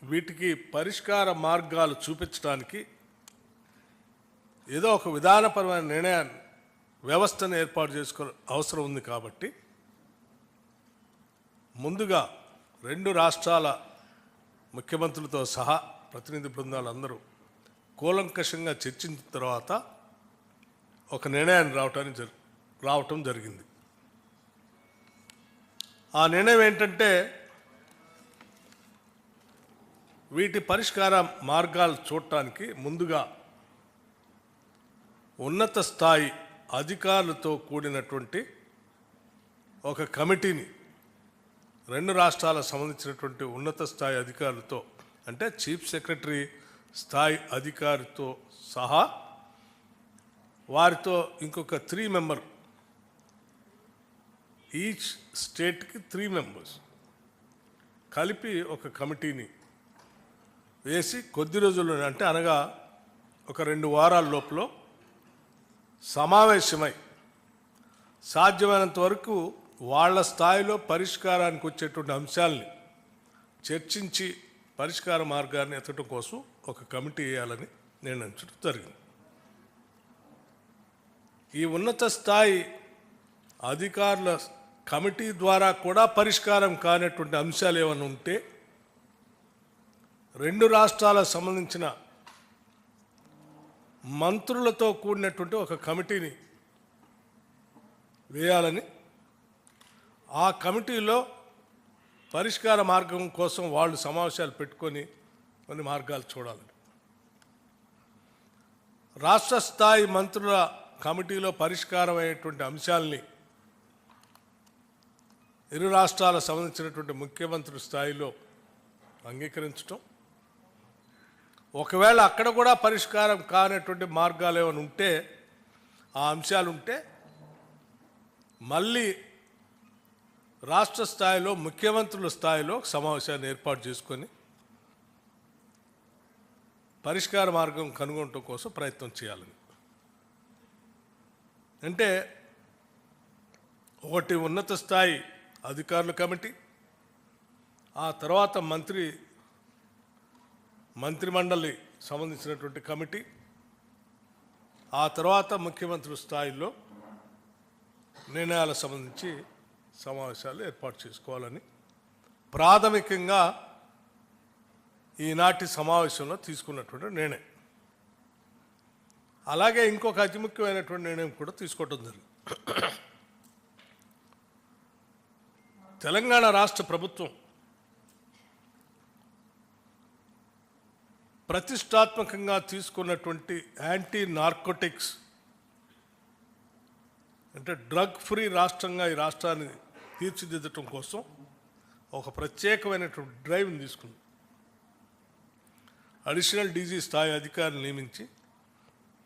వీటికి పరిష్కార మార్గాలు చూపించడానికి ఏదో ఒక విధానపరమైన నిర్ణయాన్ని వ్యవస్థను ఏర్పాటు చేసుకో అవసరం ఉంది. కాబట్టి ముందుగా రెండు రాష్ట్రాల ముఖ్యమంత్రులతో సహా ప్రతినిధి బృందాలు అందరూ కూలంకషంగా చర్చించిన తర్వాత ఒక నిర్ణయాన్ని రావటం జరిగింది. ఆ నిర్ణయం ఏంటంటే, వీటి పరిష్కార మార్గాలు చూడటానికి ముందుగా ఉన్నత స్థాయి అధికారులతో కూడినటువంటి ఒక కమిటీని రెండు రాష్ట్రాలకు సంబంధించినటువంటి ఉన్నత స్థాయి అధికారులతో, అంటే చీఫ్ సెక్రటరీ స్థాయి అధికారితో సహా వారితో ఇంకొక 3 మెంబర్, ఈచ్ స్టేట్కి 3 మెంబర్స్ కలిపి ఒక కమిటీని వేసి కొద్ది రోజుల్లో, అంటే అనగా ఒక 2 వారాల లోపల సమావేశమై సాధ్యమైనంత వరకు వాళ్ళ స్థాయిలో పరిష్కారానికి వచ్చేటువంటి అంశాలని చర్చించి పరిష్కార మార్గాన్ని ఎత్తడం కోసం ఒక కమిటీ వేయాలని నిర్ణయించడం జరిగింది. ఈ ఉన్నత స్థాయి అధికారుల కమిటీ ద్వారా కూడా పరిష్కారం కానటువంటి అంశాలు ఏమైనా ఉంటే రెండు రాష్ట్రాలకు సంబంధించిన మంత్రులతో కూడినటువంటి ఒక కమిటీని వేయాలని, ఆ కమిటీలో పరిష్కార మార్గం కోసం వాళ్ళు సమావేశాలు పెట్టుకొని కొన్ని మార్గాలు చూడాలని, రాష్ట్ర స్థాయి మంత్రుల కమిటీలో పరిష్కారం అయ్యేటువంటి అంశాలని ఇరు రాష్ట్రాలకు సంబంధించినటువంటి ముఖ్యమంత్రి స్థాయిలో అంగీకరించటం, ఒకవేళ అక్కడ కూడా పరిష్కారం కానటువంటి మార్గాలు ఏమైనా ఉంటే, ఆ అంశాలు ఉంటే మళ్ళీ రాష్ట్ర స్థాయిలో ముఖ్యమంత్రుల స్థాయిలో సమావేశాన్ని ఏర్పాటు చేసుకొని పరిష్కార మార్గం కనుగొనడం కోసం ప్రయత్నం చేయాలని. అంటే ఒకటి ఉన్నత స్థాయి అధికారుల కమిటీ, ఆ తర్వాత మంత్రిమండలి సంబంధించినటువంటి కమిటీ, ఆ తర్వాత ముఖ్యమంత్రి స్థాయిలో నిర్ణయాలకు సంబంధించి సమావేశాలు ఏర్పాటు చేసుకోవాలని ప్రాథమికంగా ఈనాటి సమావేశంలో తీసుకున్నటువంటి నిర్ణయం. అలాగే ఇంకొక అతి ముఖ్యమైనటువంటి నిర్ణయం కూడా తీసుకోవడం జరిగింది. తెలంగాణ రాష్ట్ర ప్రభుత్వం ప్రతిష్టాత్మకంగా తీసుకున్నటువంటి యాంటీ నార్కోటిక్స్, అంటే డ్రగ్ ఫ్రీ రాష్ట్రంగా ఈ రాష్ట్రాన్ని తీర్చిదిద్దటం కోసం ఒక ప్రత్యేకమైనటువంటి డ్రైవ్ని తీసుకుంది. అడిషనల్ డీజీ స్థాయి అధికారిని నియమించి